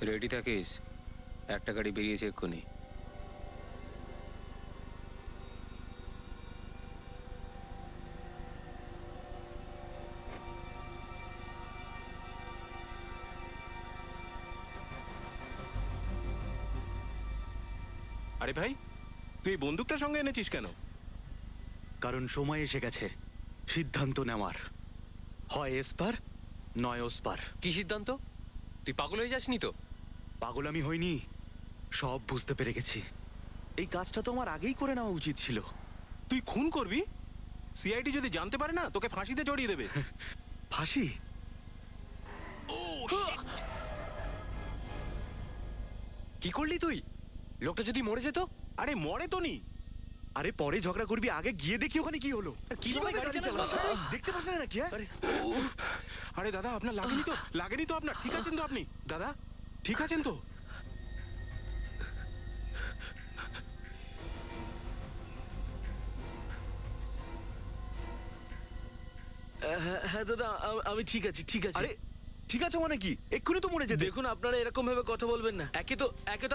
Ready থাকিস, একটা গাড়ি বেরিয়েছে এক্ষুনি। আরে ভাই, তুই এই বন্দুকটা সঙ্গে এনেছিস কেন? কারণ সময় এসে গেছে সিদ্ধান্ত নেওয়ার, হয় এসপার নয় ওসপার। কি সিদ্ধান্ত? তুই পাগল হয়ে যাসনি তো? পাগল আমি হইনি, সব বুঝতে পেরে গেছি। এই কাজটা তো আমার আগেই করে নেওয়া উচিত ছিল। তুই খুন করবি? সিআইডি যদি জানতে পারে না, তোকে ফাঁসিতে চড়িয়ে দেবে। ফাঁসি? কি করলি তুই? লোকটা যদি মরে যেত? আরে মরে তো নি। আরে পরে ঝগড়া করবি, আগে গিয়ে দেখি ওখানে কি হলো। কিভাবে গাড়ি চালাস? দেখতে পাচ্ছ না নাকি? আরে দাদা, আপনার লাগেনি তো? লাগেনি তো আপনার? ঠিক আছেন তো আপনি? দাদা ঠিক আছেন তো? হ্যাঁ দাদা, আমি ঠিক আছি, ঠিক আছে। আরে ঠিক আছে মানে কি? এক্ষুনি তো মরে যেতে। দেখুন, আপনারা এরকম ভাবে কথা বলবেন না। একে তো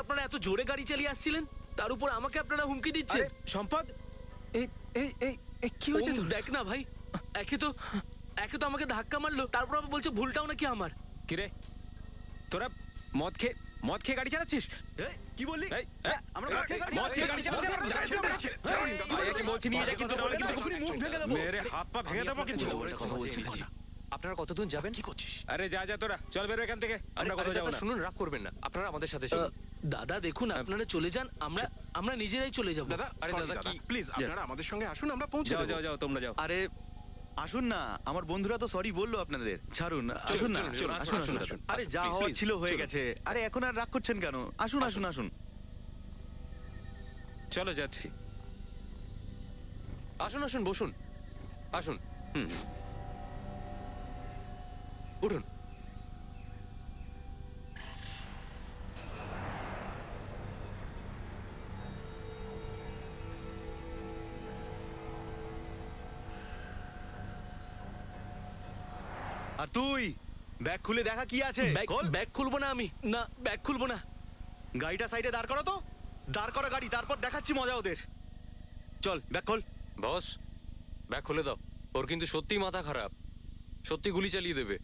আপনারা এত জোরে গাড়ি চালিয়ে আসছিলেন, তার উপর আমাকে আপনারা হুমকি দিচ্ছেন। সম্পদ, এই এই এই এই, কি হয়েছে তোর? দেখ না ভাই, একে তো আমাকে ধাক্কা মারলো, তারপর আবার বলছে ভুলটাও নাকি আমার। কিরে, তোরা মদ খেয়ে গাড়ি চালাচ্ছিস? কি বললি? এই, আমরা মদ খেয়ে গাড়ি মদ খেয়ে গাড়ি চালাচ্ছিস? আরে বলছি নিয়ে যা, কিন্তু নাহলে কিন্তু এক্ষুনি মুখ ভেঙে দেবো। মেরে হাত পা ভেঙে দেবো কিন্তু। কথা বলছি। আপনারা কতদূর যাবেন? কি করছিস? আরে যা তোরা, চল বেরো এখান থেকে, আমরা কোথাও যাবো না। শুনুন, রাগ করবেন না, আপনারা আমাদের সাথে চলুন। দাদা দেখুন, আপনারা চলে যান, আমরা নিজেরাই চলে যাব। দাদা, আরে sorry দাদা, দাদা, কি? প্লিজ আপনারা আমাদের সঙ্গে আসুন, আমরা পৌঁছে যাও দেবো। যাও যাও, তোমরা যাও। আরে আসুন না, আমার বন্ধুরা তো সরি বললো আপনাদের। ছাড়ুন, আসুন না, চলুন, আসুন আসুন আসুন, আরে যা please, হওয়ার please, ছিল হয়ে চলুন। গেছে। আরে এখন আর রাগ করছেন কেন? আসুন আসুন আসুন। চলো যাচ্ছি। আসুন আসুন, বসুন, আসুন, উঠুন। আর তুই ব্যাগ খুলে দেখা কি আছে। খোল। ব্যাগ খুলবো না আমি, না ব্যাগ খুলবো না। গাড়িটা সাইডে দাঁড় করো তো। দাঁড় করো গাড়ি, তারপর দেখাচ্ছি মজা ওদের। চল ব্যাগ খোল। বস, ব্যাগ খুলে দাও। ওর কিন্তু সত্যিই মাথা খারাপ, সত্যি গুলি চালিয়ে দেবে।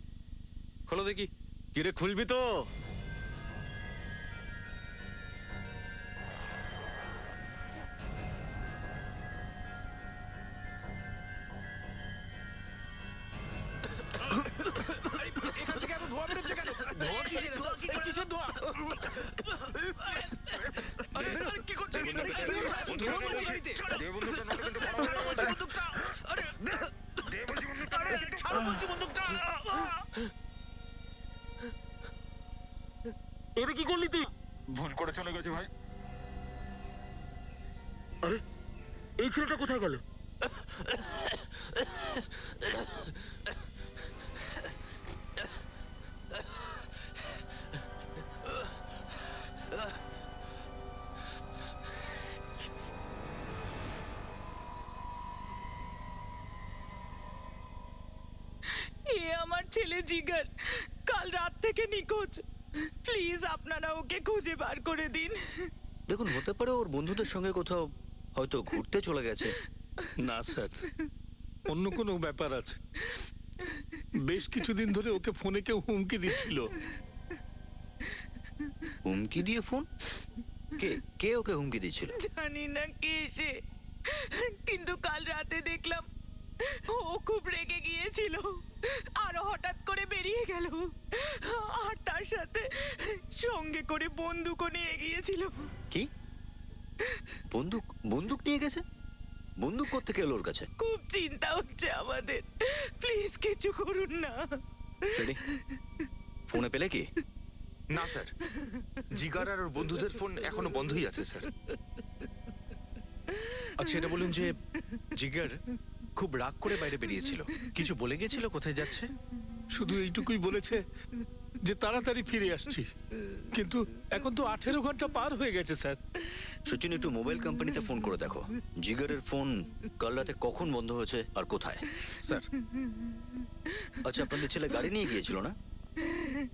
খোলো দেখি। কিরে খুলবি তো? এখান থেকে এত ধোঁয়া বেরোচ্ছে কেন? এই কিসের ধোঁয়া? আরে কি করছিস? ধোঁয়া বেরোচ্ছে গাড়িতে। ছাড়ো বলছি বন্দুকটা। এটা কি করলি তুই? ভুল করে চলে গেছে ভাই। আরে এই ছেলেটা কোথায় গেল? এ আমার ছেলে জিগার, কাল রাত থেকে নিখোঁজ। প্লিজ আপনারা ওকে খুঁজে বার করে দিন। দেখুন, হতে পারে ওর বন্ধুদের সঙ্গে কোথাও হয়তো ঘুরতে চলে গেছে। না স্যার, অন্য কোনো ব্যাপার আছে। বেশ কিছুদিন ধরে ওকে ফোনে কেউ হুমকি দিচ্ছিল। হুমকি দিয়ে ফোন? কে কে ওকে হুমকি দিচ্ছিল? জানি না কে এসে, কিন্তু কাল রাতে দেখলাম ও খুব রেগে গিয়েছিল আর হঠাৎ করে বেরিয়ে গেল। আর তার সাথে সঙ্গে করে বন্দুকও নিয়ে গিয়েছিল। কি? বন্দুক? বন্দুক নিয়ে গেছে? বন্দুক কোত্থেকে এলো ওর কাছে? খুব চিন্তা হচ্ছে আমাদের, প্লিজ কিছু করুন না। রেডি? ফোনে পেলে কি? না স্যার, জিগার আর ওর বন্ধুদের ফোন এখনো বন্ধই আছে স্যার। আচ্ছা এটা বলুন যে জিগার খুব রাগ করে বাইরে বেরিয়েছিল, কিছু বলে গেছিল কোথায় যাচ্ছে? শুধু এইটুকুই বলেছে যে তাড়াতাড়ি ফিরে আসছি, কিন্তু এখন তো 18 ঘন্টা পার হয়ে গেছে স্যার। সচিন, একটু মোবাইল কোম্পানিতে ফোন করে দেখো জিগারের ফোন কাল রাতে কখন বন্ধ হয়েছে আর কোথায়। স্যার, আচ্ছা, আপনাদের ছেলে গাড়ি নিয়ে গিয়েছিল না?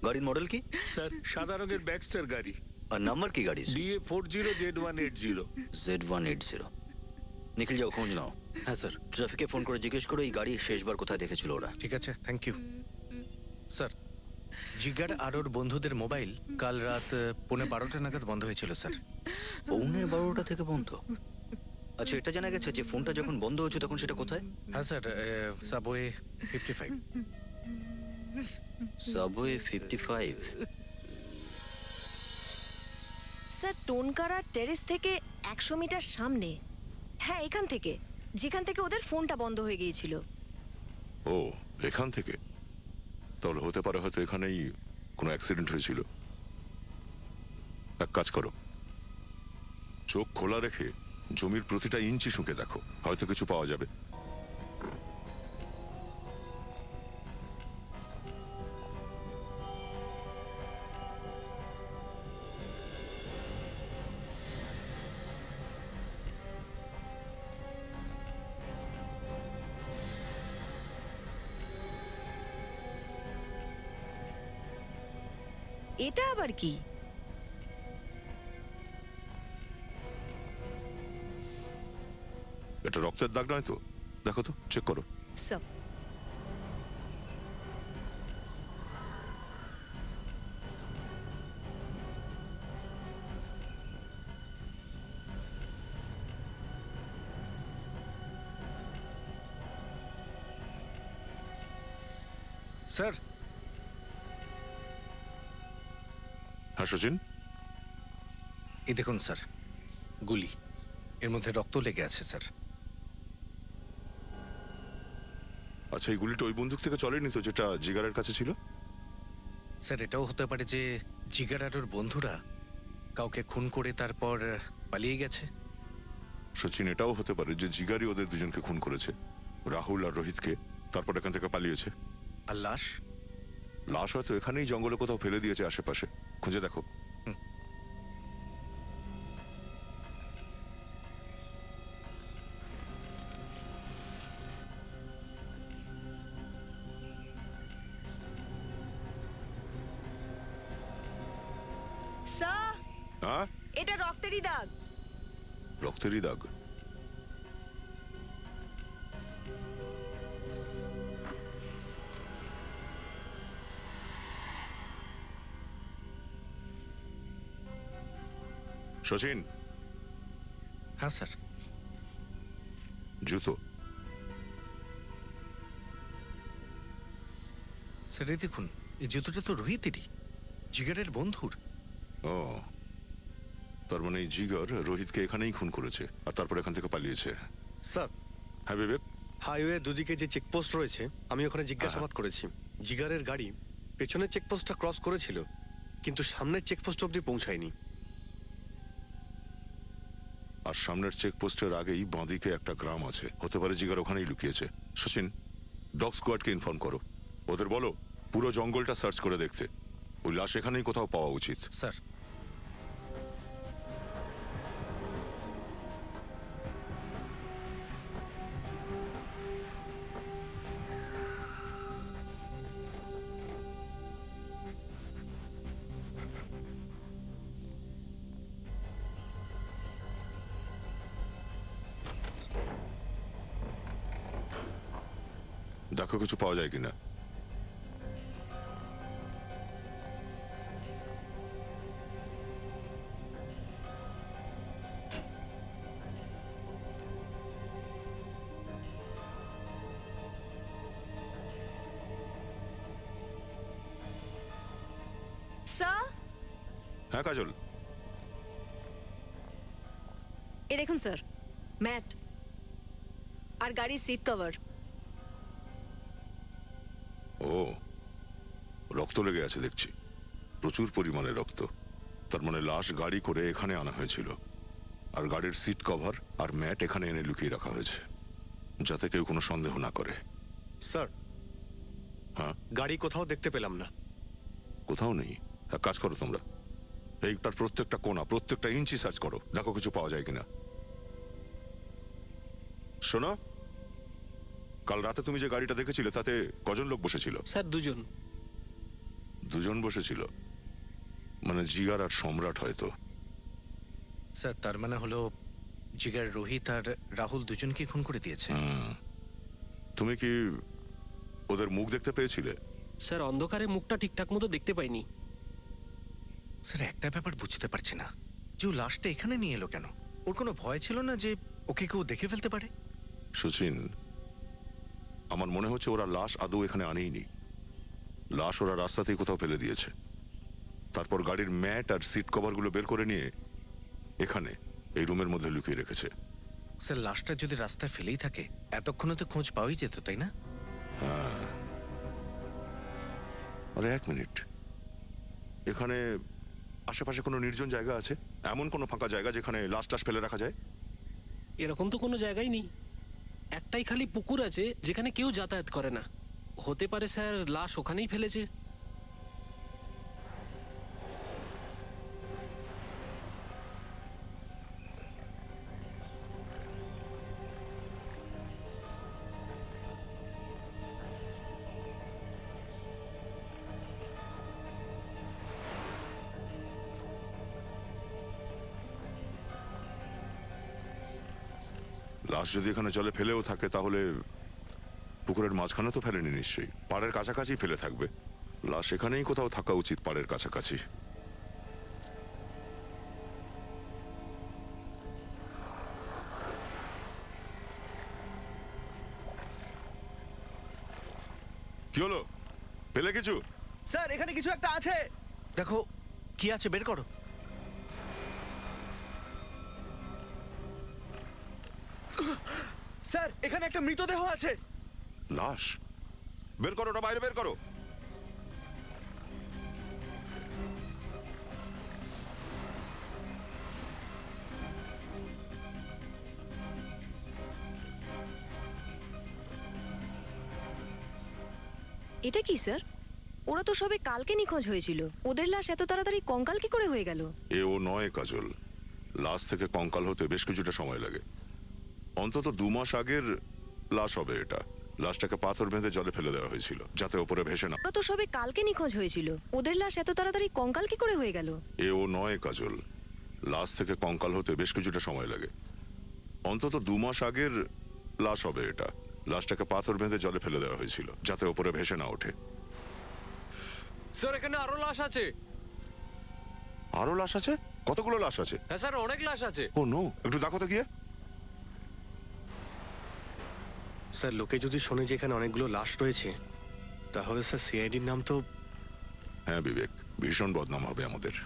গাড়ির মডেল কি? স্যার সাদা রঙের ব্যাক্সটার গাড়ি, আর নাম্বার কি গাড়ির? DA40Z180। Z180। নিখিল যাও, খোঁজ নাও। হ্যাঁ স্যার। ট্রাফিকে ফোন করে জিজ্ঞেস করো এই গাড়ি শেষবার কোথায় দেখেছিল ওরা। ঠিক আছে, থ্যাংক ইউ স্যার। জিগার আর ওর বন্ধুদের মোবাইল কাল রাত 12:15 নাগাদ বন্ধ হয়েছিল স্যার। 12:15 থেকে বন্ধ? আচ্ছা, এটা জানা গেছে যে ফোনটা যখন বন্ধ হয়েছে তখন সেটা কোথায়? হ্যাঁ স্যার, সাবওয়ে 55। সাবওয়ে 55। স্যার টোনকারা টেরেস থেকে 100 মিটার সামনে। হ্যাঁ, এখান থেকে, যেখান থেকে ওদের ফোনটা বন্ধ হয়ে গিয়েছিল। ও, এখান থেকে? তাহলে হতে পারে হয়তো এখানেই কোনো অ্যাক্সিডেন্ট হয়েছিল। এক কাজ করো, চোখ খোলা রেখে জমির প্রতিটা ইঞ্চি শুঁকে দেখো, হয়তো কিছু পাওয়া যাবে। এটা আবার কি? এটা রক্তের দাগ নয় তো? দেখো তো, চেক করো। স্যার, স্যার হ্যাঁ সচিন, এই দেখুন স্যার, গুলি, এর মধ্যে রক্ত লেগে আছে স্যার। আচ্ছা এই গুলিটা ওই বন্দুক থেকে চলেনি তো যেটা জিগারের কাছে ছিল? স্যার এটাও হতে পারে যে জিগার আর ওর বন্ধুরা কাউকে খুন করে তারপর পালিয়ে গেছে। সচিন, এটাও হতে পারে যে জিগারই ওদের দুজনকে খুন করেছে, রাহুল আর রোহিতকে, তারপর এখান থেকে পালিয়েছে। আর লাশ? লাশ হয়তো এখানেই জঙ্গলে কোথাও ফেলে দিয়েছে আশেপাশে, খুঁজে দেখো। স্যার হ্যাঁ, এটা রক্তেরই দাগ। রক্তেরই দাগ? সচিন, হ্যাঁ স্যার। জুতো। স্যার এই দেখুন, এই জুতোটা তো রোহিতেরই, জিগারের বন্ধুর। ও, তার মানে এই জিগার রোহিতকে এখানেই খুন করেছে আর তারপর এখান থেকে পালিয়েছে। স্যার, হ্যাঁ বিবেক? হাইওয়ে দুদিকে যে চেকপোস্ট রয়েছে আমি ওখানে জিজ্ঞাসাবাদ করেছি। জিগারের গাড়ি পেছনের চেকপোস্টটা ক্রস করেছিল, কিন্তু সামনের চেকপোস্ট অবধি পৌঁছায়নি। আর সামনের চেকপোস্টের আগেই বাঁদিকে একটা গ্রাম আছে, হতে পারে জিগার ওখানেই লুকিয়েছে। সচিন, ডগ স্কোয়াডকে ইনফর্ম করো, ওদের বলো পুরো জঙ্গলটা সার্চ করে দেখতে। ওই লাশ এখানেই কোথাও পাওয়া উচিত। স্যার। দেখো কিছু পাওয়া যায় কিনা। স্যার, হ্যাঁ কাজল? এ দেখুন স্যার, ম্যাট আর গাড়ির সিট কভার। ও, রক্ত লেগে আছে দেখছি, প্রচুর পরিমাণে রক্ত। তার মানে লাশ গাড়ি করে এখানে আনা হয়েছিল, আর গাড়ির সিট কভার আর ম্যাট এখানে এনে লুকিয়ে রাখা হয়েছে, যাতে কেউ কোনো সন্দেহ না করে। স্যার, হ্যাঁ? গাড়ি কোথাও দেখতে পেলাম না। কোথাও নেই? এক কাজ করো তোমরা, এইটার প্রত্যেকটা কোণা, প্রত্যেকটা ইঞ্চি সার্চ করো, দেখো কিছু পাওয়া যায় কিনা। শোনো, কাল রাতে তুমি যে গাড়িটা দেখেছিলে তাতে কজন লোক বসেছিল? স্যার 2 জন। দুজন বসেছিল, মানে জিগার আর সম্রাট হয়তো। স্যার তার মানে হলো জিগার রোহিত আর রাহুল দুজনকে খুন করে দিয়েছে। তুমি কি ওদের মুখ দেখতে পেয়েছিলে? স্যার অন্ধকারে মুখটা ঠিকঠাক মতো দেখতে পাইনি। স্যার একটা ব্যাপার বুঝতে পারছি না, যে ও লাশটা এখানে নিয়ে এলো কেন? ওর কোনো ভয় ছিল না যে ওকে কেউ দেখে ফেলতে পারে? সুচিন, আমার মনে হচ্ছে ওরা লাশ আদৌ এখানে আনেইনি। লাশ ওরা রাস্তাতেই কোথাও ফেলে দিয়েছে, তারপর গাড়ির ম্যাট আর সিট কভারগুলো বের করে নিয়ে এখানে এই রুমের মধ্যে লুকিয়ে রেখেছে। স্যার লাশটা যদি রাস্তায় ফেলেই থাকে এতক্ষণে তো খোঁজ পাওয়াই যেত, তাই না? আরে এক মিনিট, এখানে আশেপাশে কোনো নির্জন জায়গা আছে? এমন কোনো ফাঁকা জায়গা যেখানে লাশ টাশ ফেলে রাখা যায়? এরকম তো কোনো জায়গাই নেই। একটাই খালি পুকুর আছে যেখানে কেউ যাতায়াত করে না। হতে পারে স্যার লাশ ওখানেই ফেলেছে। লাশ যদি এখানে জলে ফেলেও থাকে তাহলে পুকুরের মাঝখানে তো ফেলেনি নিশ্চয়ই, পাড়ের কাছাকাছি ফেলে থাকবে। লাশ এখানেই কোথাও থাকা উচিত, পাড়ের কাছাকাছি। কি হলো, পেলে কিছু? স্যার এখানে কিছু একটা আছে। দেখো কি আছে, বের করো। স্যার এখানে একটা মৃতদেহ আছে। লাশ? বের করো, ওটা বাইরে বের করো। এটা কি স্যার? ওরা তো সবে কালকে নিখোঁজ হয়েছিল, ওদের লাশ এত তাড়াতাড়ি কঙ্কাল কি করে হয়ে গেল? এ ও নয় কাজল, লাশ থেকে কঙ্কাল হতে বেশ কিছুটা সময় লাগে। অন্তত 2 মাস আগের লাশ হবে এটা। লাশটাকে পাথর বেঁধে জলে ফেলে দেওয়া হয়েছিল যাতে ওপরে ভেসে না। ওরা তো সবে কালকে নিখোঁজ হয়েছিল, ওদের লাশ এত তাড়াতাড়ি কঙ্কাল কি করে হয়ে গেল? এ ও নয় কাজল, লাশ থেকে কঙ্কাল হতে বেশ কিছুটা সময় লাগে। অন্তত 2 মাস আগের লাশ হবে এটা। লাশটাকে পাথর বেঁধে জলে ফেলে দেওয়া হয়েছিল যাতে ওপরে ভেসে না ওঠে। স্যার এখানে আরো লাশ আছে। আরো লাশ আছে? কতগুলো লাশ আছে? হ্যাঁ স্যার অনেক লাশ আছে। ও নো, একটু দেখো তো গিয়ে। স্যার লোকে যদি শোনে যে এখানে অনেকগুলো লাশ রয়েছে তাহলে স্যার সিআইডির নাম তো... হ্যাঁ বিবেক, ভীষণ বদনাম হবে আমাদের।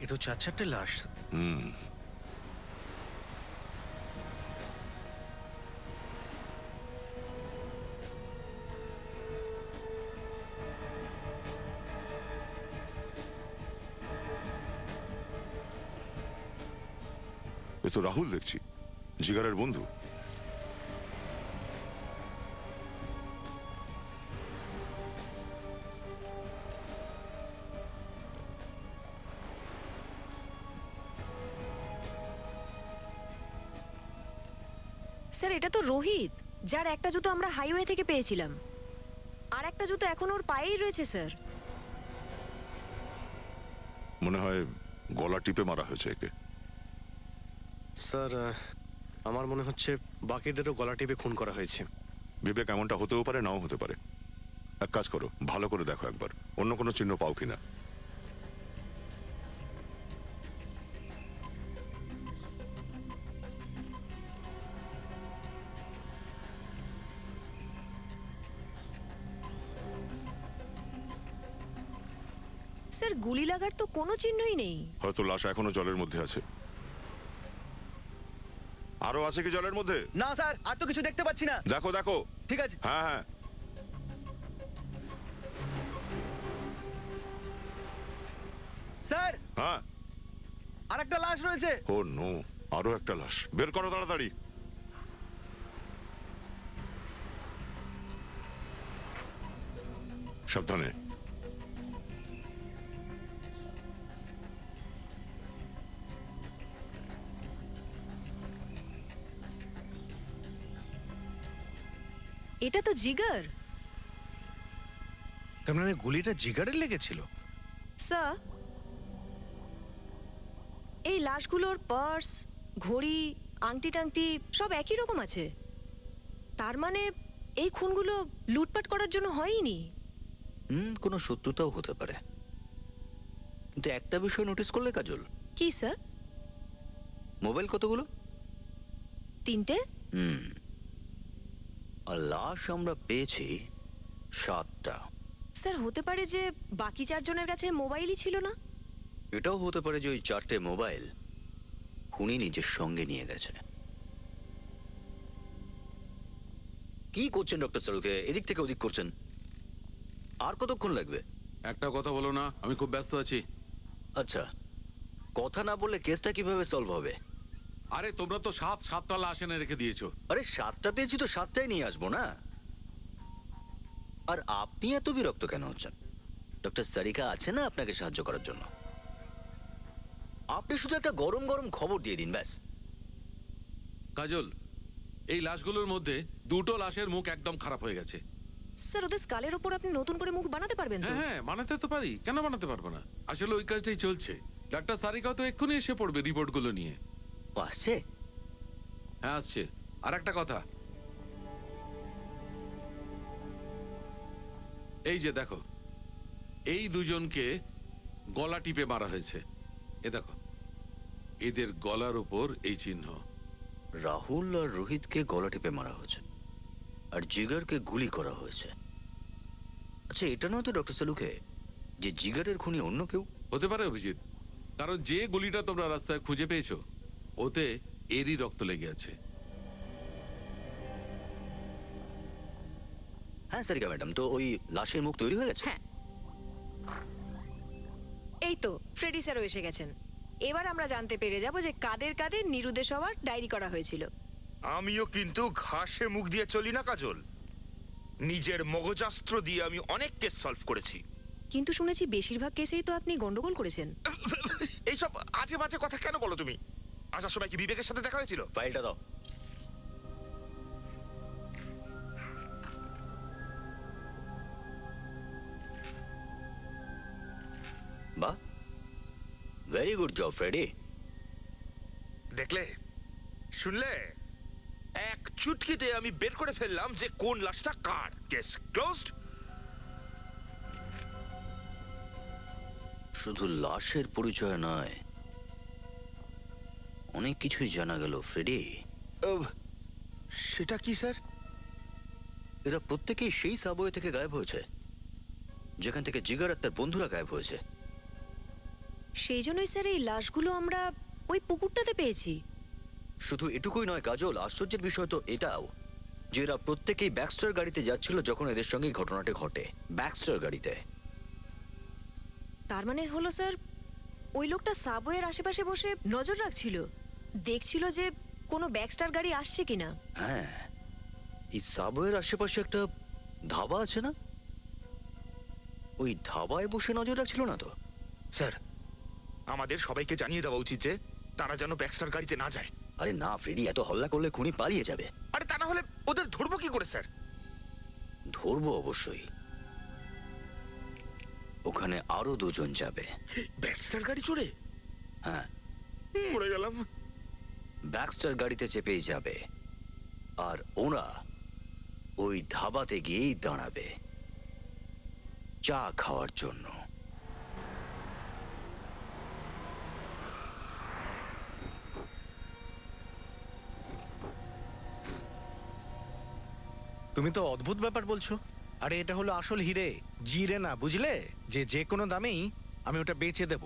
এ তো 4-4টে লাশ। এ তো রাহুল দেখছি, জিগারের বন্ধু। স্যার এটা তো রোহিত, যার একটা জুতো আমরা হাইওয়ে থেকে পেয়েছিলাম, আর একটা জুতো এখন ওর পায়েই রয়েছে স্যার। মনে হয় গলা টিপে মারা হয়েছে একে। স্যার আমার মনে হচ্ছে বাকিদেরও গলা টিপে খুন করা হয়েছে। বিবেক, এমনটা হতেও পারে, নাও হতে পারে। এক কাজ করো, ভালো করে দেখো একবার, অন্য কোনো চিহ্ন পাও কিনা। স্যার গুলি লাগার তো কোনো চিহ্নই নেই। হয়তো লাশ এখনো জলের মধ্যে আছে। আরো আছে কি জলের মধ্যে? না স্যার, আর তো কিছু দেখতে পাচ্ছি না। দেখো দেখো। ঠিক আছে। হ্যাঁ হ্যাঁ। স্যার, হ্যাঁ। আর একটা লাশ রয়েছে। ও নো, আরো একটা লাশ। বের করো তাড়াতাড়ি। সাবধানে। এটা তো জিগার। তার মানে গুলিটা জিগারের লেগেছিল? স্যার, এই লাশগুলোর পার্স, ঘড়ি, আংটি টাংটি সব একই রকম আছে। তার মানে এই খুনগুলো লুটপাট করার জন্য হয়নি। কোনো শত্রুতাও হতে পারে। কিন্তু একটা বিষয় নোটিস করলে কাজল? কি স্যার? মোবাইল কতগুলো? 3টে। আর লাশ আমরা পেয়েছি 7টা। স্যার, হতে পারে যে বাকি 4 জনের কাছে মোবাইলই ছিল না। এটাও হতে পারে যে ওই 4টে মোবাইল খুনি নিজের সঙ্গে নিয়ে গেছে। কি করছেন ডক্টর সারুকে? এদিক থেকে ওদিক করছেন। আর কতক্ষণ লাগবে? একটা কথা বলো না, আমি খুব ব্যস্ত আছি। আচ্ছা, কথা না বললে কেসটা কিভাবে সলভ হবে? আরে তোমরা তো 7টা লাশ এনে রেখে দিয়েছো। আরে 7টা পেয়েছি তো 7টাই নিয়ে আসবো না? আর আপনি এত বিরক্ত কেন হচ্ছেন? ডক্টর সারিকা আছে না আপনাকে সাহায্য করার জন্য। আপনি শুধু একটা গরম গরম খবর দিয়ে দিন ব্যাস। কাজল, এই লাশগুলোর মধ্যে 2টো লাশের মুখ একদম খারাপ হয়ে গেছে। স্যার, ওদের স্কালের উপর আপনি নতুন করে মুখ বানাতে পারবেন তো? হ্যাঁ, বানাতে তো পারি, কেন বানাতে পারবো না? আসলে ওই কাজটাই চলছে। ডাক্তার সারিকা তো এক্ষুনি এসে পড়বে রিপোর্টগুলো নিয়ে। আসছে? হ্যাঁ আসছে। আর একটা কথা, এই যে দেখো, এই দুজনকে গলা টিপে মারা হয়েছে। এ দেখো, এদের গলার উপর এই চিহ্ন। রাহুল আর রোহিতকে গলা টিপে মারা হয়েছে, আর জিগারকে গুলি করা হয়েছে। আচ্ছা, এটা নয় তো ডক্টর সালুকে যে জিগারের খুনি অন্য কেউ? হতে পারে অভিজিৎ, কারণ যে গুলিটা তোমরা রাস্তায় খুঁজে পেয়েছো ওতে এরই রক্ত লেগে আছে। হ্যাঁ সারিকা ম্যাডাম, তো ওই লাশের মুখ তৈরি হয়ে গেছে? হ্যাঁ, এই তো ফ্রেডি স্যারও এসে গেছেন। এবার আমরা জানতে পেরে যাব যে কাদের কাদের নিরুদ্দেশ হওয়ার ডায়েরি করা হয়েছিল। আমিও কিন্তু ঘাসে মুখ দিয়ে চলি না কাজল। নিজের মগজাস্ত্র দিয়ে আমি অনেক কেস সলভ করেছি। কিন্তু শুনেছি বেশিরভাগ কেসেই তো আপনি গন্ডগোল করেছেন। এইসব আজে বাজে কথা কেন বলো তুমি? আসার সময় কি বিবেকের সাথে দেখা হয়েছিল? ফাইলটা দাও। বাহ, ভেরি গুড জব ফ্রেডি। দেখলে, শুনলে, এক চুটকিতে আমি বের করে ফেললাম যে কোন লাশটা কার। Case closed. শুধু লাশের পরিচয় নয়, অনেক কিছুই জানা গেল ফ্রেডি। সেটা কি স্যার? এরা প্রত্যেকেই সেই সাবওয়ে থেকে গায়েব হয়েছে যেখান থেকে জিগার আর তার বন্ধুরা গায়েব হয়েছে। সেই জন্যই স্যার এই লাশগুলো আমরা ওই পুকুরটাতে পেয়েছি। শুধু এটুকুই নয় কাজল, আশ্চর্যের বিষয় তো এটাও যে এরা প্রত্যেকেই ব্যাক্সটার গাড়িতে যাচ্ছিল যখন এদের সঙ্গে এই ঘটনাটা ঘটে। ব্যাক্সটার গাড়িতে। তার মানে হলো স্যার, ওই লোকটা সাবওয়ের আশেপাশে বসে নজর রাখছিল, দেখছিল যে কোনো ব্যাকস্টার গাড়ি আসছে কিনা। হ্যাঁ, এই সাবওয়ের আশেপাশে একটা ধাবা আছে না? ওই ধাবায় বসে নজর রাখছিল না তো? স্যার, আমাদের সবাইকে জানিয়ে দেওয়া উচিত যে তারা যেন ব্যাক্সটার গাড়িতে না যায়। আরে না ফ্রেডি, এত হল্লা করলে খুনি পালিয়ে যাবে। আরে তা না হলে ওদের ধরবো কি করে স্যার? ধরবো অবশ্যই। ওখানে আরো 2 জন যাবে। ব্যাক্সটার গাড়ি চড়ে? হ্যাঁ, মরে গেলাম। ব্যাক্সটার গাড়িতে চেপেই যাবে, আর ওরা ওই ধাবাতে গিয়েই দাঁড়াবে চা খাওয়ার জন্য। তুমি তো অদ্ভুত ব্যাপার বলছো। আরে এটা হলো আসল হিরে, জিরে না, বুঝলে? যে কোনো দামেই আমি ওটা বেচে দেব।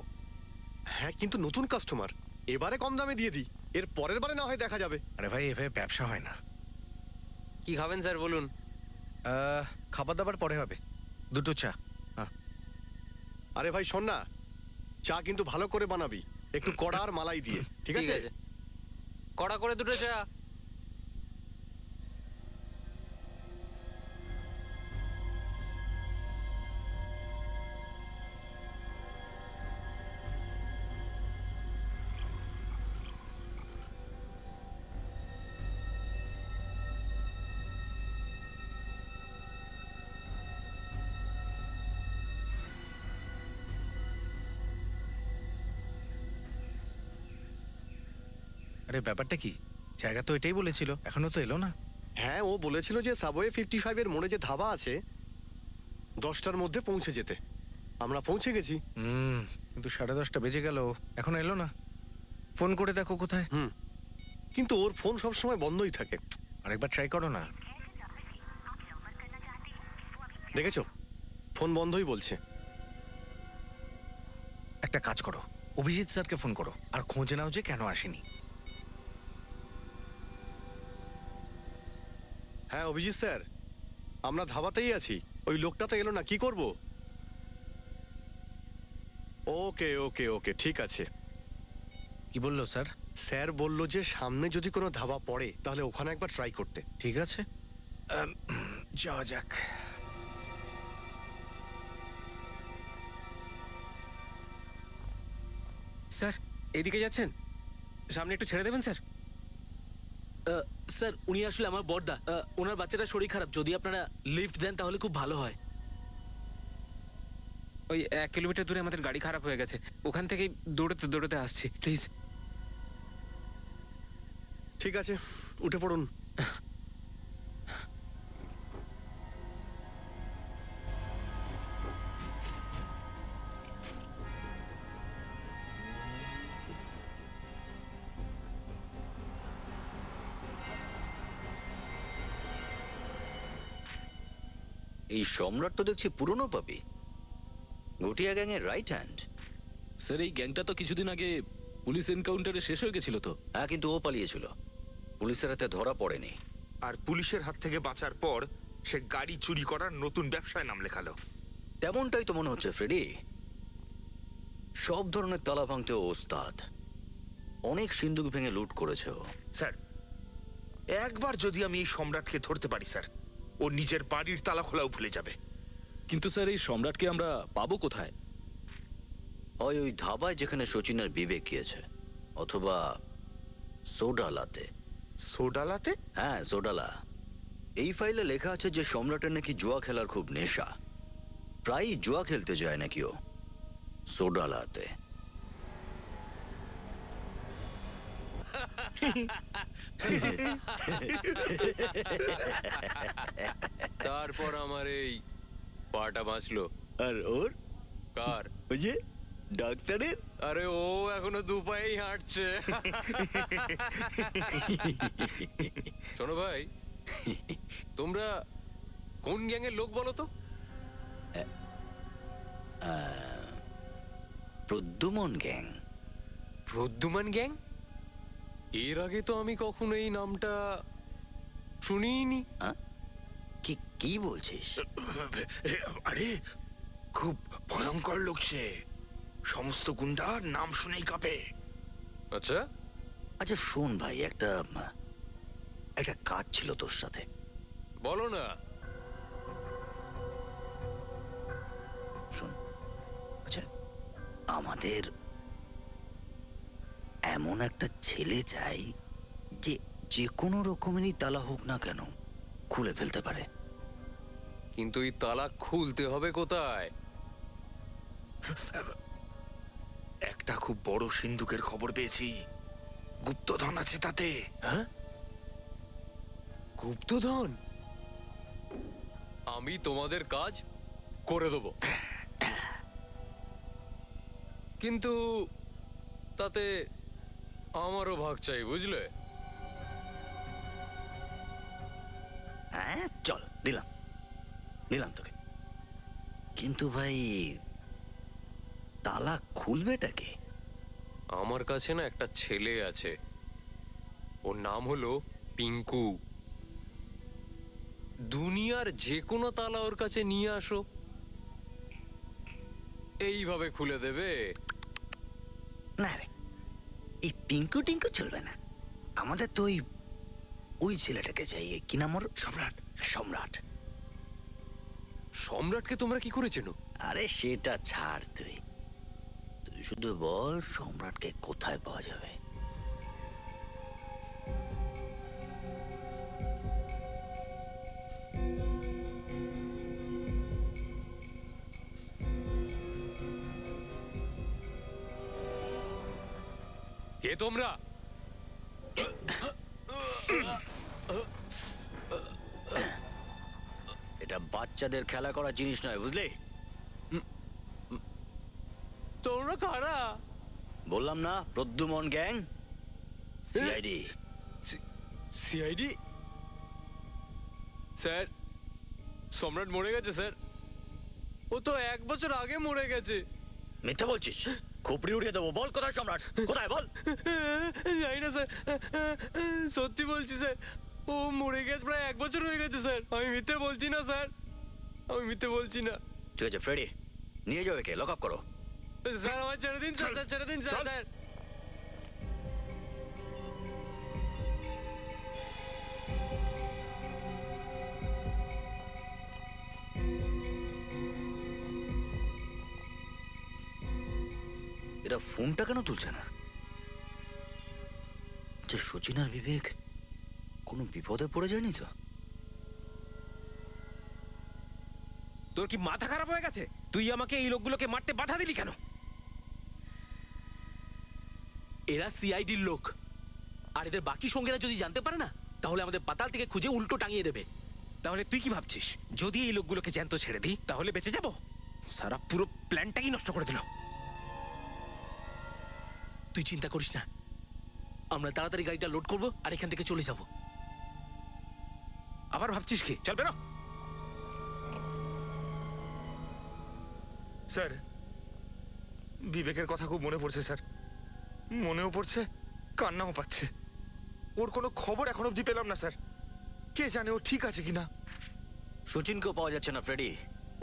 হ্যাঁ, কিন্তু নতুন কাস্টমার, এবারে কম দামে দিয়ে দিই, এর পরের বারে না হয় দেখা যাবে। আরে ভাই, এভাবে ব্যবসা হয় না। কি খাবেন স্যার বলুন? খাবার দাবার পরে হবে, দুটো চা। আরে ভাই শোন না, চা কিন্তু ভালো করে বানাবি, একটু কড়া আর মালাই দিয়ে, ঠিক আছে? কড়া করে দুটো চা। আরে ব্যাপারটা কি? জায়গা তো এটাই বলেছিল, এখনো তো এলো না। হ্যাঁ, ও বলেছিল যে সাবওয়ে 55 এর মোড়ে যে ধাবা আছে 10টার মধ্যে পৌঁছে যেতে। আমরা পৌঁছে গেছি। কিন্তু 10:30 বেজে গেল, এখনো এলো না। ফোন করে দেখো কোথায়। কিন্তু ওর ফোন সব সময় বন্ধই থাকে। আরেকবার ট্রাই করো না। দেখেছো, ফোন বন্ধই বলছে। একটা কাজ করো, অভিজিৎ স্যারকে ফোন করো আর খোঁজে নাও যে কেন আসেনি। হ্যাঁ অভিজিৎ স্যার, আমরা ধাবাতেই আছি, ওই লোকটা তো এলো না, কি করব? ওকে ওকে ওকে, ঠিক আছে। কি বললো স্যার? স্যার বলল যে সামনে যদি কোনো ধাবা পড়ে তাহলে ওখানে একবার ট্রাই করতে। ঠিক আছে, যাওয়া যাক। স্যার, এদিকে যাচ্ছেন? সামনে একটু ছেড়ে দেবেন স্যার। স্যার, উনি আসলে আমার বড়দা। ওনার বাচ্চাটা শরীর খারাপ, যদি আপনারা লিফট দেন তাহলে খুব ভালো হয়। ওই 1 কিলোমিটার দূরে আমাদের গাড়ি খারাপ হয়ে গেছে, ওখান থেকেই দৌড়তে দৌড়তে আসছি, প্লিজ। ঠিক আছে, উঠে পড়ুন। এই সম্রাট তো দেখছি পুরনো পাপি, ঘটিয়া গ্যাংয়ের রাইট হ্যান্ড। স্যার, এই গ্যাংটা তো কিছুদিন আগে পুলিশ এনকাউন্টারে শেষ হয়ে গেছিল তো। হ্যাঁ, কিন্তু ও পালিয়েছিল, পুলিশের হাতে ধরা পড়েনি। আর পুলিশের হাত থেকে বাঁচার পর সে গাড়ি চুরি করার নতুন ব্যবসায় নাম লেখালো। তেমনটাই তো মনে হচ্ছে ফ্রেডি। সব ধরনের তালা ভাঙতে ও ওস্তাদ, অনেক সিন্দুক ভেঙে লুট করেছে ও। স্যার, একবার যদি আমি এই সম্রাটকে ধরতে পারি স্যার, ও নিজের বাড়ির তালা খোলাও ভুলে যাবে। কিন্তু স্যার, এই সম্রাটকে আমরা পাবো কোথায়? হয় ওই ধাবায় যেখানে শচীনের বিবেক গিয়েছে, অথবা সোডালাতে। সোডালাতে? হ্যাঁ, সোডালা। এই ফাইলে লেখা আছে যে সম্রাটের নাকি জুয়া খেলার খুব নেশা, প্রায়ই জুয়া খেলতে যায় নাকি ও সোডালাতে। তারপর আমার এই পাটা বাঁচলো। আর ওর? কার? ওই যে ডাক্তারের। আরে ও এখনো দুপায়েই হাঁটছে। শোনো ভাই, তোমরা কোন গ্যাংয়ের লোক বলো তো? প্রদ্যুমন গ্যাং। প্রদ্যুমন গ্যাং? এর আগে তো আমি কখনো এই নামটা শুনিনি। কি কি বলছিস? আরে খুব ভয়ঙ্কর লোক সে, সমস্ত গুন্ডার নাম শুনেই কাঁপে। আচ্ছা আচ্ছা, শোন ভাই, একটা কাজ ছিল তোর সাথে। বলো না। শোন, আচ্ছা, আমাদের এমন একটা ছেলে চাই যে যে কোনো রকমেরই তালা হোক না কেন খুলে ফেলতে পারে। কিন্তু এই তালা খুলতে হবে কোথায়? একটা খুব বড় সিন্ধুকের খবর পেয়েছি, গুপ্তধন আছে তাতে। হ্যাঁ, গুপ্তধন? আমি তোমাদের কাজ করে দেব, কিন্তু তাতে আমারও ভাগ চাই, বুঝলে? হ্যাঁ, চল, দিলাম দিলাম তোকে। কিন্তু ভাই, তালা খুলবেটাকে? আমার কাছে না একটা ছেলে আছে, ওর নাম হলো পিঙ্কু। দুনিয়ার যে কোনো তালা ওর কাছে নিয়ে আসো, এইভাবে খুলে দেবে। না রে, এই পিঙ্কু টিঙ্কু চলবে না। আমাদের তো ওই ছেলেটাকে চাই। কি নাম ওর? সম্রাট। সম্রাট। সম্রাটকে তোমরা কি করে চেনো? আরে সেটা ছাড়, তুই তুই শুধু বল সম্রাটকে কোথায় পাওয়া যাবে। কে তোমরা? এটা বাচ্চাদের খেলা করার জিনিস নয়, বুঝলি? তোমরা কারা? বললাম না, Pradyuman gang, CID. CID? Sir, সম্রাট মরে গেছে স্যার। ও তো 1 বছর আগে মরে গেছে। মিথ্যা বলছিস? খুপড়ি উড়িয়ে দেবো। বল কোথায় সম্রাট, কোথায় বল। জানি না স্যার, সত্যি বলছি স্যার। ও মরে গেছে, প্রায় 1 বছর হয়ে গেছে স্যার। আমি মিথ্যে বলছি না স্যার, আমি মিথ্যে বলছি না। ঠিক আছে ফ্রেডি, নিয়ে যাও একে, লক আপ করো। স্যার আমার ছেড়ে দিন স্যার, ছেড়ে দিন স্যার। স্যার এরা ফোনটা কেন তুলছে না? যে সচিন আর বিবেক কোনো বিপদে পড়ে যায়নি তো? তোর কি মাথা খারাপ হয়ে গেছে? তুই আমাকে এই লোকগুলোকে মারতে বাধা দিলি কেন? এরা সিআইডির লোক, আর এদের বাকি সঙ্গীরা যদি জানতে পারে না, তাহলে আমাদের পাতাল থেকে খুঁজে উল্টো টাঙিয়ে দেবে। তাহলে তুই কি ভাবছিস, যদি এই লোকগুলোকে জ্যান্ত ছেড়ে দিই তাহলে বেঁচে যাব? সারা পুরো প্ল্যানটাই নষ্ট করে দিল। তুই চিন্তা করিস না, আমরা তাড়াতাড়ি গাড়িটা লোড করব আর এখান থেকে চলে যাব। আবার ভাবছিস কি? চল বেরো। স্যার, বিবেকের কথা খুব মনে পড়ছে স্যার। মনেও পড়ছে, কান্নাও পাচ্ছে। ওর কোনো খবর এখন অবধি পেলাম না স্যার। কে জানে ও ঠিক আছে কিনা। সচিনকেও পাওয়া যাচ্ছে না ফ্রেডি।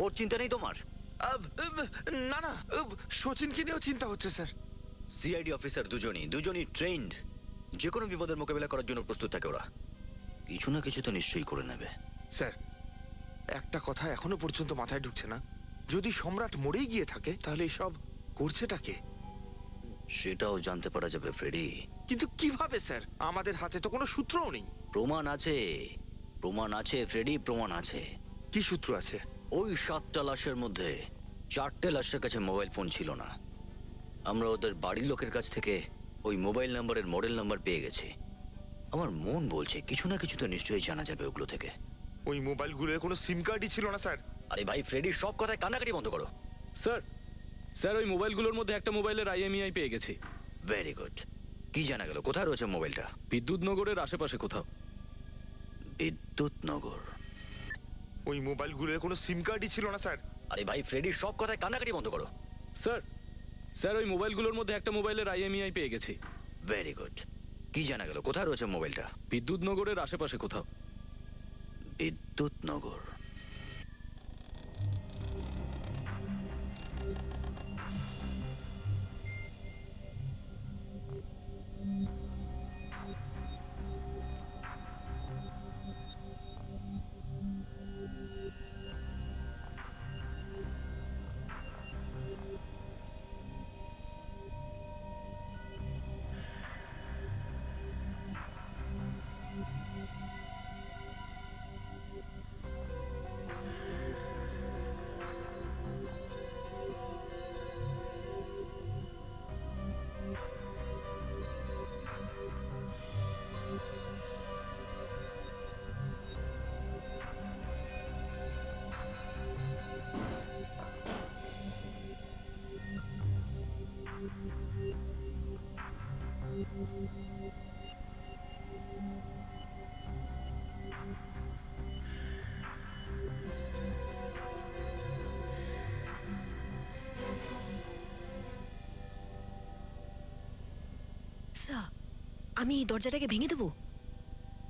ওর চিন্তা নেই তোমার? না না, সচিনকে নিয়েও চিন্তা হচ্ছে স্যার। সিআইডি অফিসার দুজনই ট্রেন্ড। যে কোনো বিপদের মোকাবিলা করার জন্য প্রস্তুত থাকে ওরা। কিছু না কিছু তো নিশ্চয়ই করে নেবে। স্যার, একটা কথা এখনো পর্যন্ত মাথায় ঢুকছে না। যদি সম্রাট মরেই গিয়ে থাকে তাহলে এসব করছেটা কে? সেটাও জানতে পারা যাবে ফ্রেডি। কিন্তু কিভাবে স্যার? আমাদের হাতে তো কোনো সূত্রও নেই। প্রমাণ আছে, প্রমাণ আছে ফ্রেডি, প্রমাণ আছে। কি সূত্র আছে? ওই 7টা লাশের মধ্যে 4টে লাশের কাছে মোবাইল ফোন ছিল না। আমরা ওদের বাড়ির লোকের কাছ থেকে ওই মোবাইল নাম্বারের মডেল নাম্বার পেয়ে গেছি। আমার মন বলছে কিছু না কিছু তো নিশ্চয়ই জানা যাবে ওগুলো থেকে। ওই মোবাইলগুলোর কোনো সিম কার্ডই ছিল না স্যার। আরে ভাই ফ্রেডি, সব কথায় কান্নাকাটি বন্ধ করো। স্যার ওই মোবাইলগুলোর মধ্যে একটা মোবাইলের IMEI পেয়ে গেছি। Very good. কি জানা গেল? কোথায় রয়েছে মোবাইলটা? বিদ্যুৎনগরের আশেপাশে কোথাও। বিদ্যুৎনগর? ওই মোবাইলগুলোর কোনো সিম কার্ডই ছিল না স্যার। আরে ভাই ফ্রেডি, সব কথায় কান্নাকাটি বন্ধ করো। স্যার ওই মোবাইলগুলোর মধ্যে একটা মোবাইলের IMEI পেয়ে গেছি। Very good. কি জানা গেল? কোথায় রয়েছে মোবাইলটা? বিদ্যুৎনগরের আশেপাশে কোথাও। বিদ্যুৎনগর? আচ্ছা আমি এই দরজাটাকে ভেঙে দেবো?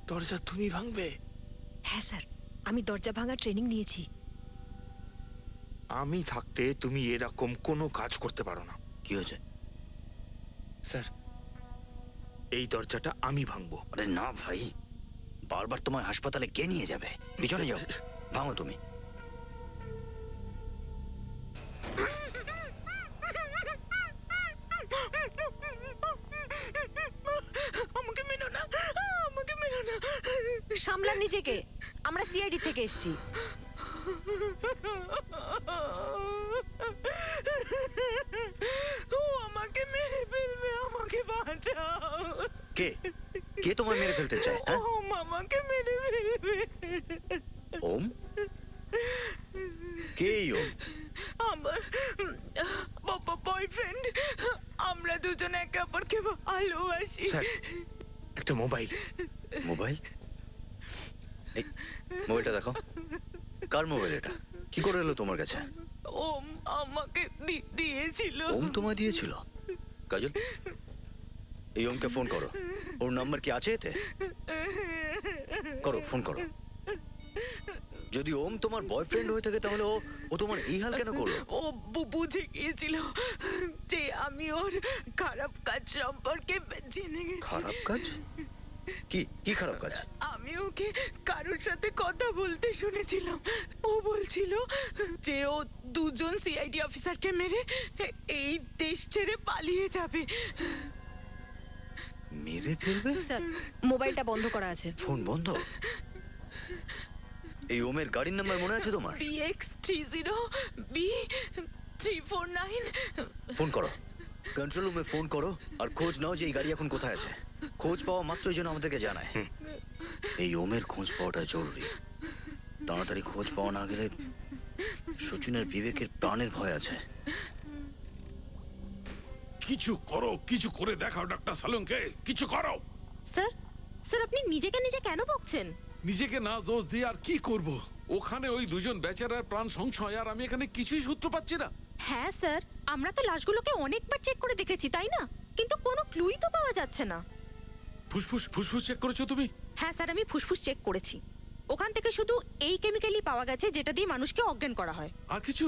দরজা তুমি ভাঙবে? হ্যাঁ স্যার, আমি দরজা ভাঙার ট্রেনিং নিয়েছি। আমি থাকতে তুমি এরকম কোনো কাজ করতে পারো না। কি হয়েছে? স্যার, এই দরজাটা আমি ভাঙবো। আরে না ভাই, বারবার তোমায় হাসপাতালে কে নিয়ে যাবে? পিছনে যাও, ভাঙো তুমি। আমাকে মেরো না, আমাকে মেরো না। সামলান নিজেকে, আমরা সিআইডি থেকে এসেছি। ও আমাকে মেরে ফেলবে, আমাকে বাঁচাও। কে কে তোমায় মেরে ফেলতে চায়? হ্যাঁ? ওম আমাকে মেরে ফেলবে। ওম? কে এই ওম? আমার বয়ফ্রেন্ড। আমরা দুজন একে অপরকে ভালোবাসি। স্যার, একটা মোবাইল। মোবাইল? এই মোবাইলটা দেখো। কার মোবাইল এটা? কি করে এলো তোমার কাছে? ওম আমাকে দিয়েছিল। ওম তোমায় দিয়েছিল? কাজল, এই ওমকে ফোন করো। ওর নাম্বার কি আছে এতে? করো, ফোন করো। যদি ওম তোমার বয়ফ্রেন্ড হয়ে থাকে তাহলে ও তোমার এই হাল কেন করলো? ও বুঝে গিয়েছিল যে আমি ওর খারাপ কাজ সম্পর্কে জেনে গেছি। খারাপ কাজ? কি কি খারাপ কাজ? আমি ওকে কারোর সাথে কথা বলতে শুনেছিলাম। ও বলছিল যে ও দুজন সিআইডি অফিসারকে মেরে এই দেশ ছেড়ে পালিয়ে যাবে। মেরে ফেলবে? স্যার, মোবাইলটা বন্ধ করা আছে। ফোন বন্ধ? এই ওমের গাড়ির নাম্বার মনে আছে তোমার? BX30 B349। ফোন করো, কন্ট্রোল রুমে ফোন করো আর খোঁজ নাও যে এই গাড়ি এখন কোথায় আছে। খোঁজ পাওয়া মাত্রই যেন আমাদেরকে জানায়। এই ওমের খোঁজ পাওয়াটা জরুরি। তাড়াতাড়ি খোঁজ পাওয়া না গেলে সচিনের বিবেকের প্রাণের ভয় আছে। কিছু করো, কিছু করে দেখাও ডাক্তার সালুংকে, কিছু করো। স্যার, স্যার আপনি নিজেকে নিজে কেন বকছেন? নিজেকে না দোষ দিয়ে আর কি করব? ওখানে ওই দুজন বেচারার প্রাণ সংশয়, আর আমি এখানে কিছুই সূত্র পাচ্ছি না। হ্যাঁ স্যার, আমরা তো লাশগুলোকে অনেকবার চেক করে দেখেছি, তাই না? কিন্তু কোনো ক্লুই তো পাওয়া যাচ্ছে না। ফুসফুস ফুসফুস চেক করেছো তুমি? হ্যাঁ স্যার, আমি ফুসফুস চেক করেছি। ওখান থেকে শুধু এই কেমিক্যালই পাওয়া গেছে যেটা দিয়ে মানুষকে অজ্ঞান করা হয়। আর কিছু?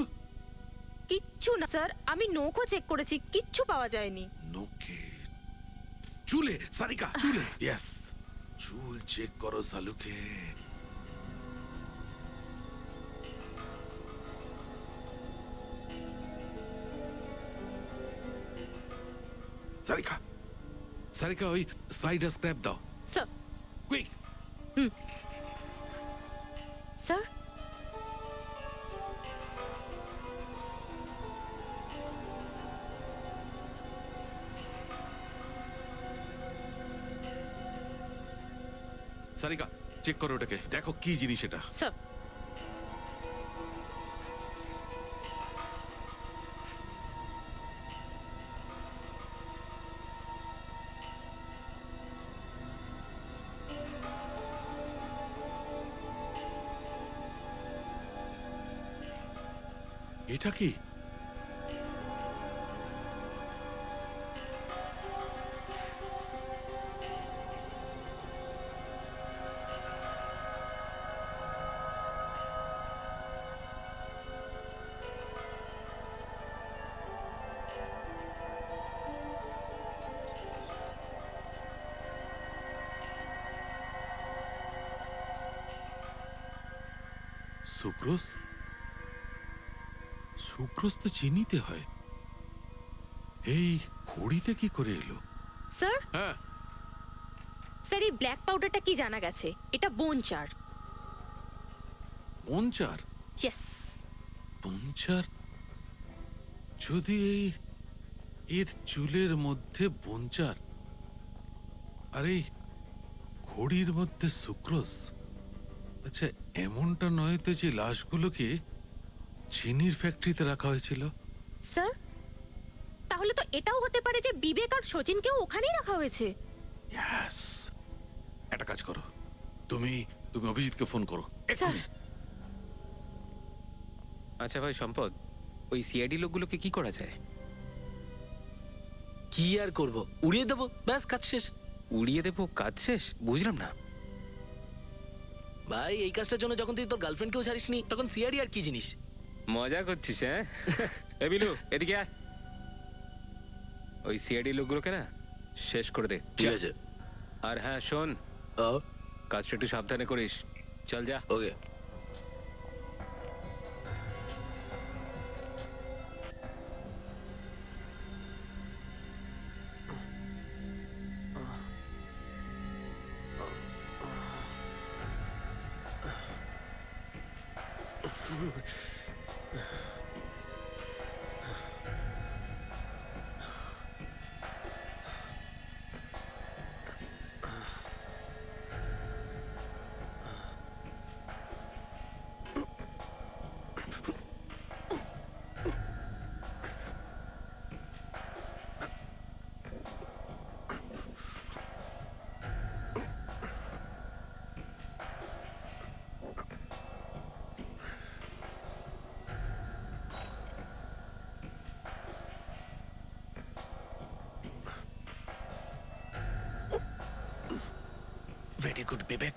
কিচ্ছু না স্যার, আমি নোকও চেক করেছি, কিচ্ছু পাওয়া যায়নি। নোকে? চুলে সারিকা, চুলে। ইয়েস, চুল চেক করো সালুকে। সারিকা, সারিকা ওই স্লাইডার স্ক্র্যাপ দাও। Sir. Quick. Sir, Sarika check করো ওটাকে, দেখো কি জিনিস এটা। স্যার। এটা কি? সুক্রোজ? সুক্রোজ তো চিনিতে হয়। এই ঘড়িতে কি করে এলো? স্যার। হ্যাঁ স্যার, এই ব্ল্যাক পাউডারটা কি জানা গেছে? এটা বোনচার। বোনচার? ইয়েস। বোনচার? যদি এর চুলের মধ্যে বোনচার আর এই ঘড়ির মধ্যে সুক্রোজ, আচ্ছা এমনটা নয় তো যে লাশগুলোকে চিনির ফ্যাক্টরিতে রাখা হয়েছিল? স্যার, তাহলে তো এটাও হতে পারে যে বিবেক আর সচিনকেও ওখানেই রাখা হয়েছে। ইয়েস। একটা কাজ করো, তুমি অভিজিৎকে ফোন করো এক্ষুনি। আচ্ছা ভাই সম্পদ, ওই সিআইডি লোকগুলোকে কি করা যায়? কি আর করব, উড়িয়ে দেবো, ব্যাস কাজ শেষ। উড়িয়ে দেবো, কাজ শেষ? বুঝলাম না। ভাই এই কাজটার জন্য যখন তুই তোর গার্লফ্রেন্ডকেও ছাড়িসনি, তখন সিআরই আর কি জিনিস? মজা করছিস হ্যাঁ? এ বিলু, এদিকে আয়। ওই সিআইডি লোকগুলোকে না শেষ করে দে। ঠিক আছে। আর হ্যাঁ শোন, কাজটা একটু সাবধানে করিস। চল যা। ওকে। ভেরি গুড বিবেক।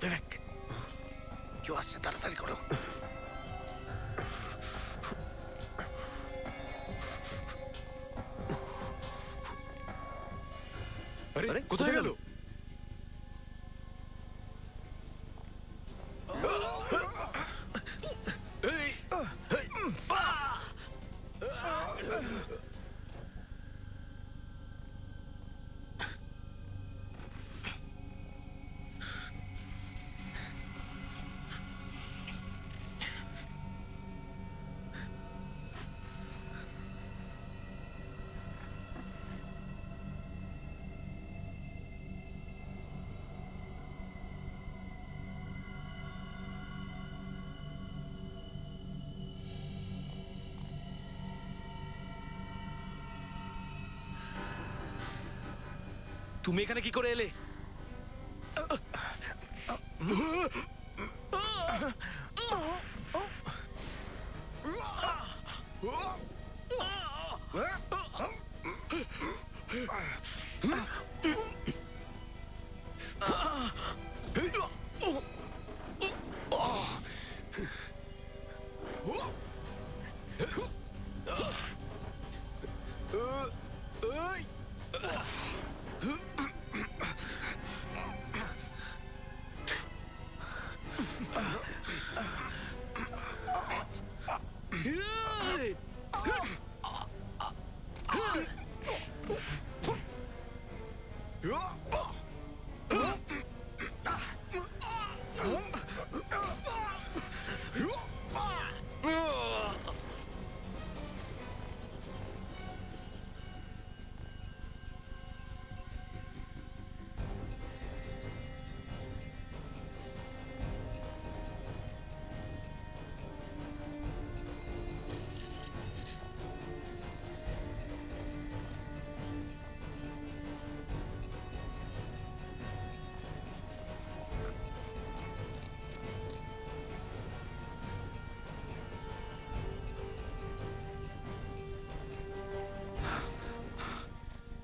বিবেক, কেউ আসছে, তাড়াতাড়ি করো। আরে কোথায় গেল? তুমি এখানে কি করে এলে?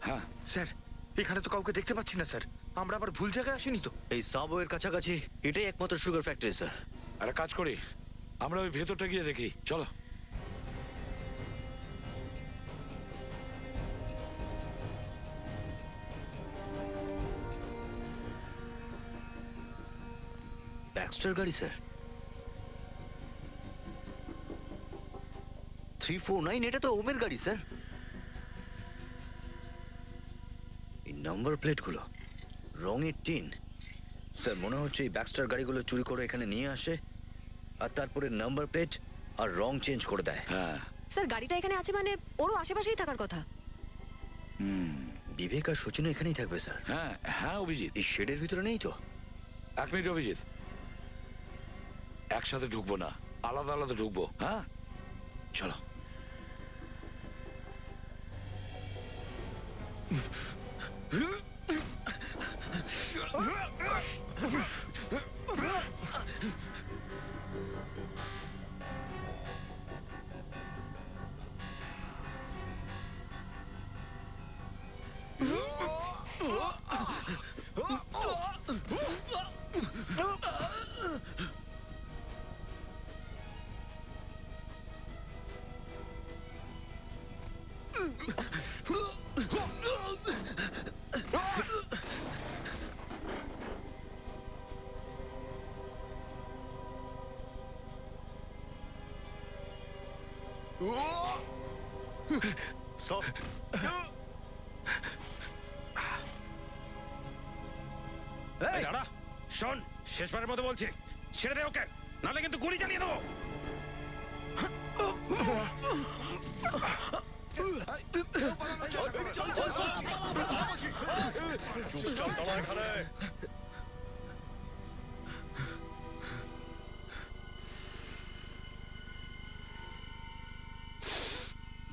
হ্যাঁ স্যার, এখানে তো কাউকে দেখতে পাচ্ছি না স্যার। আমরা আবার ভুল জায়গায় আসিনি তো? এই সাবওয়ের কাছাকাছি এটাই একমাত্র সুগার ফ্যাক্টরি স্যার। একটা কাজ করি, আমরা ওই ভেতরটা গিয়ে দেখি, চলো। ব্যাক্সটার গাড়ি স্যার। 349, এটা তো ওমের গাড়ি স্যার। এই নাম্বার প্লেটগুলো রঙের টিন স্যার, মনে হচ্ছে এই ব্যাক্সটার গাড়িগুলো চুরি করে এখানে নিয়ে আসে আর তারপরে নাম্বার প্লেট আর রং চেঞ্জ করে দেয়। হ্যাঁ স্যার গাড়িটা এখানে আছে মানে ওরও আশেপাশেই থাকার কথা। বিবেক আর সচিনও এখানেই থাকবে স্যার। হ্যাঁ হ্যাঁ অভিজিৎ, এই শেডের ভিতরে নেই তো? এক মিনিট অভিজিৎ, একসাথে ঢুকবো না, আলাদা আলাদা ঢুকবো। হ্যাঁ চলো। সব এই দাঁড়া, শোন, শেষবারের মতো বলছি, ছেড়ে দে ওকে, নাহলে কিন্তু গুলি চালিয়ে দেবো।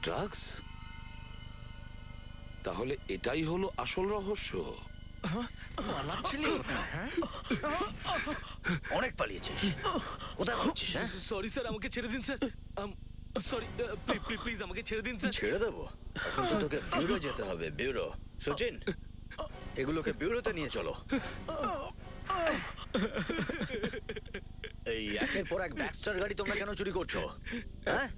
ড্রাগস? তাহলে এটাই হলো আসল রহস্য। অনেক পালিয়েছিস, কোথায় পাচ্ছিস? সরি স্যার, আমাকে ছেড়ে দিন স্যার। সরি, প্লিজ আমাকে ছেড়ে দিন স্যার। ছেড়ে দেবো? এখন তো তোকে ব্যুরো যেতে হবে, ব্যুরো। সচিন, এগুলোকে ব্যুরোতে নিয়ে চলো। এই একের পর এক ব্যাকস্টার গাড়ি তোমরা কেন চুরি করছো? হ্যাঁ,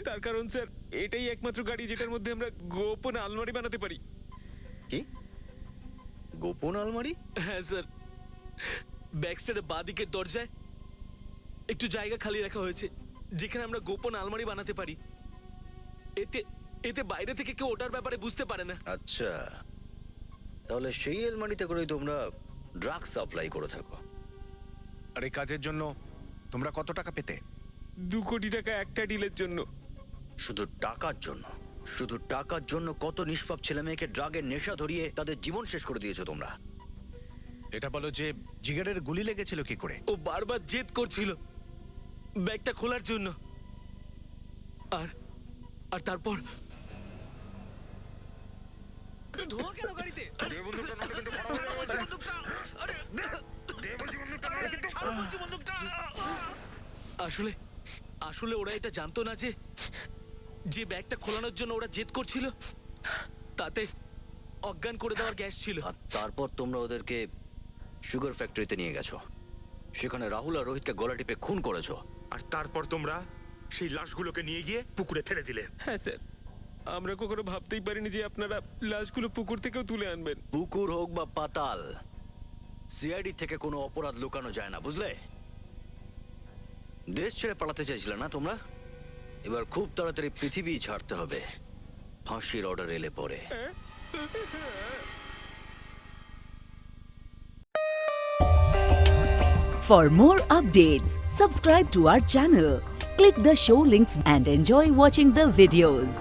তার কারণ স্যার, এটাই একমাত্র গাড়ি যেটার মধ্যে আমরা গোপন আলমারি বানাতে পারি। কি গোপন আলমারি? হ্যাঁ স্যার, ব্যাকস্টারের বাঁদিকের দরজায় একটু জায়গা খালি রাখা হয়েছে, যেখানে আমরা গোপন আলমারি বানাতে পারি। এতে এতে বাইরে থেকে কেউ ওটার ব্যাপারে বুঝতে পারে না। আচ্ছা, তাহলে সেই আলমারিতে করেই তোমরা ড্রাগস সাপ্লাই করে থাকো। আর এই কাজের জন্য তোমরা কত টাকা পেতে? 2 কোটি টাকা একটা ডিলের জন্য। শুধু টাকার জন্য? শুধু টাকার জন্য কত নিষ্পাপ ছেলে মেয়েকে ড্রাগের নেশা ধরিয়ে তাদের জীবন শেষ করে দিয়েছো তোমরা। এটা বলো যে জিগারের গুলি লেগেছিল কি করে? ও বারবার জেদ করছিল ব্যাগটা খোলার জন্য, আর আর তারপর ধোঁয়া কেন গাড়িতে? আসলে আসলে ওরা এটা জানতো না যে যে ব্যাগটা খোলানোর জন্য ওরা জেদ করছিল তাতে অজ্ঞান করে দেওয়ার গ্যাস ছিল। আর তারপর তোমরা ওদেরকে সুগার ফ্যাক্টরিতে নিয়ে গেছো, সেখানে রাহুল আর রোহিতকে গলা টিপে খুন করেছো। আর তারপর তোমরা সেই লাশগুলোকে নিয়ে গিয়ে পুকুরে ফেলে দিলে। হ্যাঁ স্যার, আমরা কখনো ভাবতেই পারিনি যে আপনারা লাশগুলো পুকুর থেকেও তুলে আনবেন। পুকুর হোক বা পাতাল, সিআইডি থেকে কোনো অপরাধ লুকানো যায় না, বুঝলে? দেশ ছেড়ে পালাতে চাইছিলে না তোমরা? এবার খুব তাড়াতাড়ি পৃথিবী ছাড়তে হবে, ফাঁসির অর্ডার এলে পরে। For more updates, subscribe to our channel, click the show links and enjoy watching the videos.